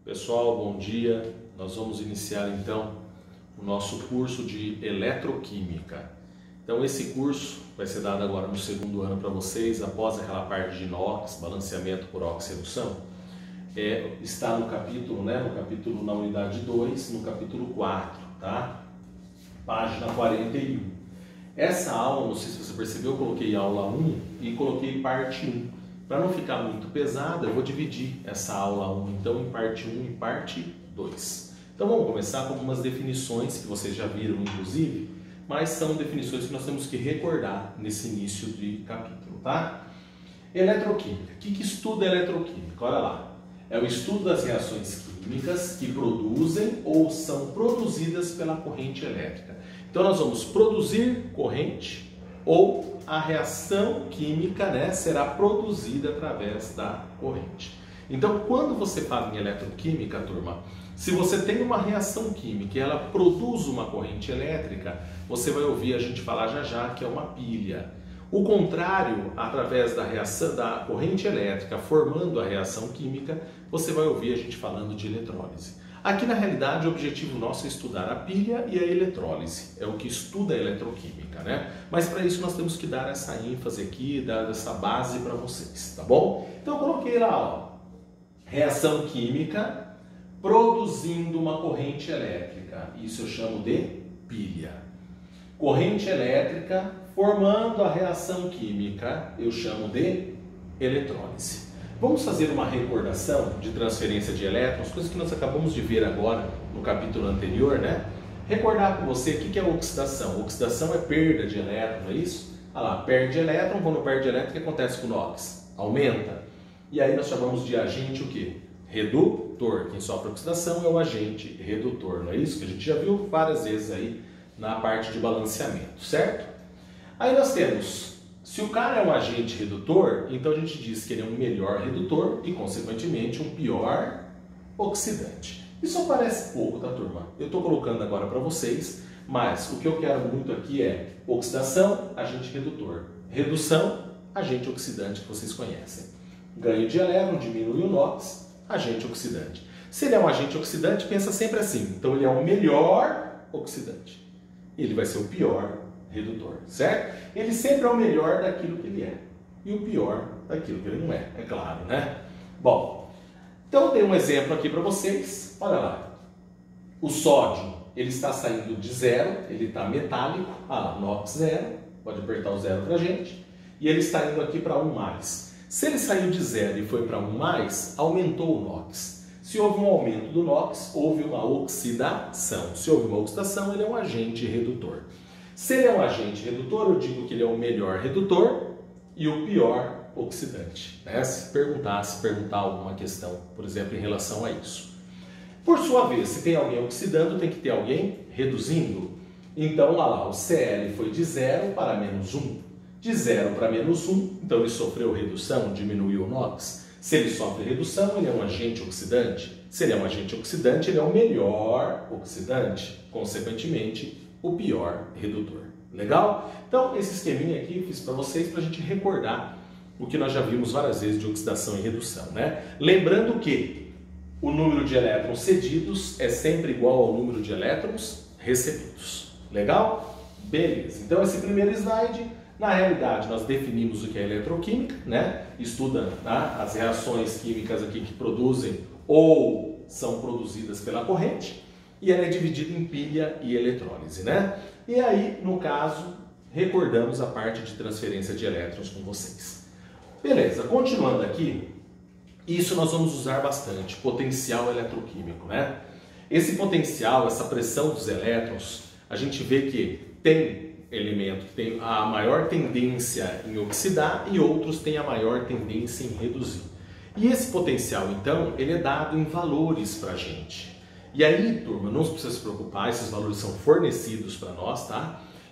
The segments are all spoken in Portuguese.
Pessoal, bom dia. Nós vamos iniciar então o nosso curso de Eletroquímica. Então esse curso vai ser dado agora no segundo ano para vocês, após aquela parte de inox, balanceamento por oxirredução. Está no capítulo, na unidade 2, no capítulo 4, tá? Página 41. Essa aula, não sei se você percebeu, eu coloquei aula 1 e coloquei parte 1. Para não ficar muito pesada, eu vou dividir essa aula 1 então em parte 1 e parte 2. Então vamos começar com algumas definições que vocês já viram inclusive, mas são definições que nós temos que recordar nesse início de capítulo, tá? Eletroquímica. O que estuda eletroquímica? Olha lá. É o estudo das reações químicas que produzem ou são produzidas pela corrente elétrica. Então nós vamos produzir corrente ou a reação química, será produzida através da corrente. Então, quando você fala em eletroquímica, turma, se você tem uma reação química e ela produz uma corrente elétrica, você vai ouvir a gente falar já que é uma pilha. O contrário, através da reação da corrente elétrica formando a reação química, você vai ouvir a gente falando de eletrólise. Aqui na realidade o objetivo nosso é estudar a pilha e a eletrólise, é o que estuda a eletroquímica, Mas para isso nós temos que dar essa ênfase aqui, dar essa base para vocês, tá bom? Então eu coloquei lá, ó, reação química produzindo uma corrente elétrica, isso eu chamo de pilha. Corrente elétrica formando a reação química, eu chamo de eletrólise. Vamos fazer uma recordação de transferência de elétrons, coisas que nós acabamos de ver agora no capítulo anterior, Recordar com você o que é oxidação. Oxidação é perda de elétron, não é isso? Olha lá, perde elétron, quando perde elétron, o que acontece com o NOx? Aumenta. E aí nós chamamos de agente o quê? Redutor. Quem sofre oxidação é o agente redutor, não é isso? Que a gente já viu várias vezes aí na parte de balanceamento, certo? Aí nós temos... Se o cara é um agente redutor, então a gente diz que ele é um melhor redutor e, consequentemente, um pior oxidante. Isso parece pouco, tá, turma? Eu estou colocando agora para vocês, mas o que eu quero muito aqui é oxidação, agente redutor. Redução, agente oxidante, que vocês conhecem. Ganho de elétron, diminui o NOx, agente oxidante. Se ele é um agente oxidante, pensa sempre assim. Então, ele é o melhor oxidante. Ele vai ser o pior redutor, certo? Ele sempre é o melhor daquilo que ele é e o pior daquilo que ele não é claro, Bom, então eu dei um exemplo aqui para vocês, olha lá. O sódio, ele está saindo de zero, ele está metálico, NOx zero, pode apertar o zero para a gente, e ele está indo aqui para 1+. Se ele saiu de zero e foi para 1+, aumentou o NOx. Se houve um aumento do NOx, houve uma oxidação. Se houve uma oxidação, ele é um agente redutor. Se ele é um agente redutor, eu digo que ele é o melhor redutor e o pior oxidante. Se perguntar alguma questão, por exemplo, em relação a isso. Por sua vez, se tem alguém oxidando, tem que ter alguém reduzindo. Então, olha lá, o Cl foi de 0 para -1. De 0 para -1, então ele sofreu redução, diminuiu o NOx. Se ele sofre redução, ele é um agente oxidante. Se ele é um agente oxidante, ele é o melhor oxidante. Consequentemente, o pior redutor. Legal? Então, esse esqueminha aqui eu fiz para vocês para a gente recordar o que nós já vimos várias vezes de oxidação e redução, Lembrando que o número de elétrons cedidos é sempre igual ao número de elétrons recebidos. Legal? Beleza. Então, esse primeiro slide, na realidade, nós definimos o que é eletroquímica, Estuda as reações químicas aqui que produzem ou são produzidas pela corrente. E ela é dividida em pilha e eletrólise, E aí, no caso, recordamos a parte de transferência de elétrons com vocês. Beleza, continuando aqui, isso nós vamos usar bastante, potencial eletroquímico, Esse potencial, essa pressão dos elétrons, a gente vê que tem elemento que tem a maior tendência em oxidar e outros têm a maior tendência em reduzir. E esse potencial, então, ele é dado em valores para a gente. E aí, turma, não precisa se preocupar, esses valores são fornecidos para nós,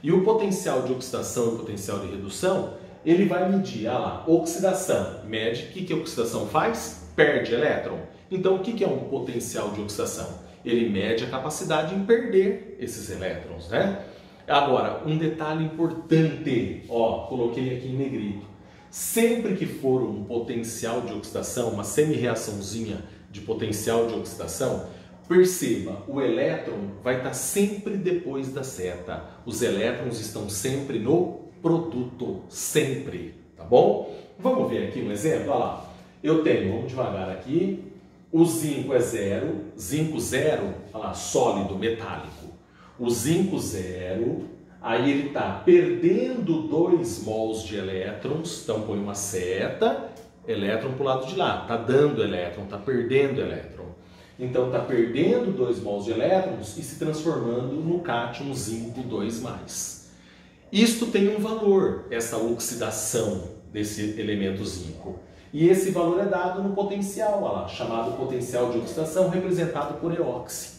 E o potencial de oxidação e o potencial de redução, ele vai medir, oxidação, mede, o que a oxidação faz? Perde elétron. Então, o que é um potencial de oxidação? Ele mede a capacidade em perder esses elétrons, Agora, um detalhe importante, coloquei aqui em negrito. Sempre que for um potencial de oxidação, uma semi-reaçãozinha de potencial de oxidação, perceba, o elétron vai estar sempre depois da seta. Os elétrons estão sempre no produto, sempre, tá bom? Vamos ver aqui um exemplo, olha lá. Eu tenho, vamos devagar aqui, o zinco é 0, zinco 0, olha lá, sólido, metálico. O zinco 0, aí ele está perdendo 2 mols de elétrons, então põe uma seta, elétron para o lado de lá, está dando elétron, está perdendo elétron. Então está perdendo 2 mols de elétrons e se transformando no cátion zinco 2+. Isto tem um valor, essa oxidação desse elemento zinco. E esse valor é dado no potencial, olha lá, chamado potencial de oxidação, representado por EOX.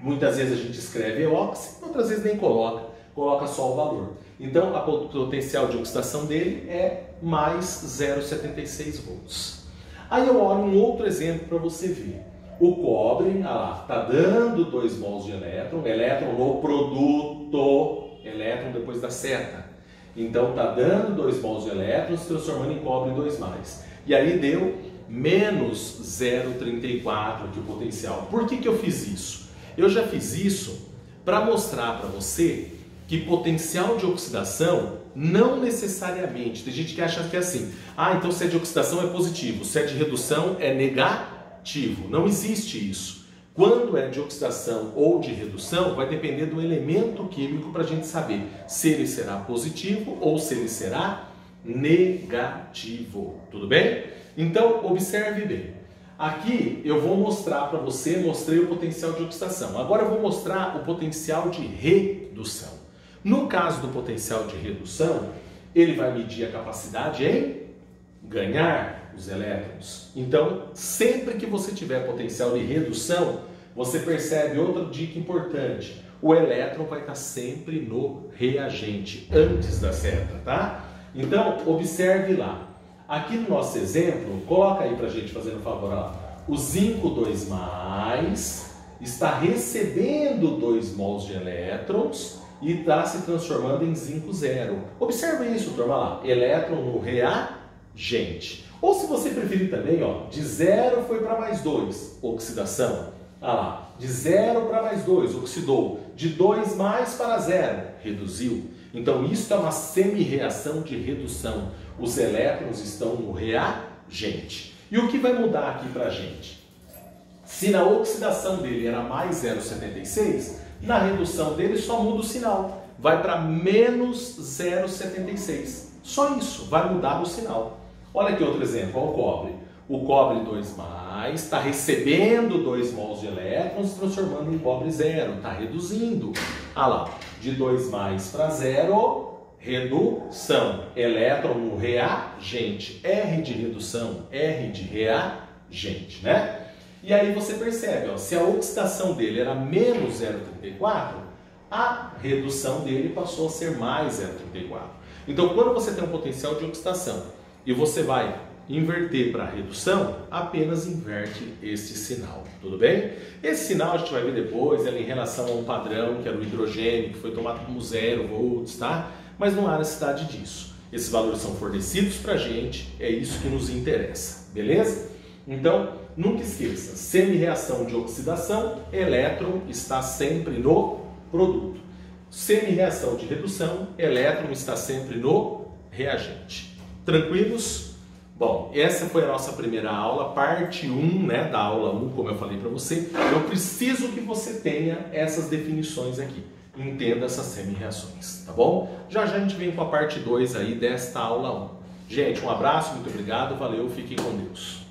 Muitas vezes a gente escreve EOX, outras vezes nem coloca só o valor. Então, o potencial de oxidação dele é mais 0,76 volts. Aí eu olho um outro exemplo para você ver. O cobre, olha lá, está dando 2 mols de elétron no produto, elétron depois da seta. Então está dando 2 mols de elétrons, se transformando em cobre 2+. E aí deu menos 0,34 aqui o potencial. Por que eu fiz isso? Eu já fiz isso para mostrar para você que potencial de oxidação não necessariamente, tem gente que acha que é assim, então se é de oxidação é positivo, se é de redução é negativo. Não existe isso. Quando é de oxidação ou de redução, vai depender do elemento químico para a gente saber se ele será positivo ou se ele será negativo. Tudo bem? Então, observe bem. Aqui eu vou mostrar para você, mostrei o potencial de oxidação. Agora eu vou mostrar o potencial de redução. No caso do potencial de redução, ele vai medir a capacidade em ganhar os elétrons. Então, sempre que você tiver potencial de redução, você percebe outra dica importante. O elétron vai estar sempre no reagente, antes da seta, tá? Então, observe lá. Aqui no nosso exemplo, coloca aí pra gente, fazendo um favor, ó. O zinco 2+, está recebendo 2 mols de elétrons e está se transformando em zinco 0. Observe isso, turma, lá. Elétron no reagente. Ou se você preferir também, ó, de 0 foi para mais 2, oxidação. Olha lá, de 0 para mais 2, oxidou. De 2 para 0, reduziu. Então isso é uma semi-reação de redução. Os elétrons estão no reagente. E o que vai mudar aqui para a gente? Se na oxidação dele era mais 0,76, na redução dele só muda o sinal. Vai para menos 0,76. Só isso, vai mudar o sinal. Olha aqui outro exemplo, olha o cobre. O cobre 2+, está recebendo 2 mols de elétrons, transformando em cobre 0, está reduzindo. Olha lá, de 2+ para 0, redução. Elétron no reagente, R de redução, R de reagente, né? E aí você percebe, ó, se a oxidação dele era menos 0,34, a redução dele passou a ser mais 0,34. Então, quando você tem um potencial de oxidação e você vai inverter para redução, apenas inverte esse sinal, tudo bem? Esse sinal a gente vai ver depois, ele em relação a um padrão, que era o hidrogênio, que foi tomado como 0 volts, tá? Mas não há necessidade disso. Esses valores são fornecidos para a gente, é isso que nos interessa, beleza? Então, nunca esqueça, semi-reação de oxidação, elétron está sempre no produto. Semi-reação de redução, elétron está sempre no reagente. Tranquilos? Bom, essa foi a nossa primeira aula, parte 1, né, da aula 1, como eu falei para você. Eu preciso que você tenha essas definições aqui. Entenda essas semi-reações, tá bom? Já já a gente vem com a parte 2 aí desta aula 1. Gente, um abraço, muito obrigado, valeu, fiquem com Deus.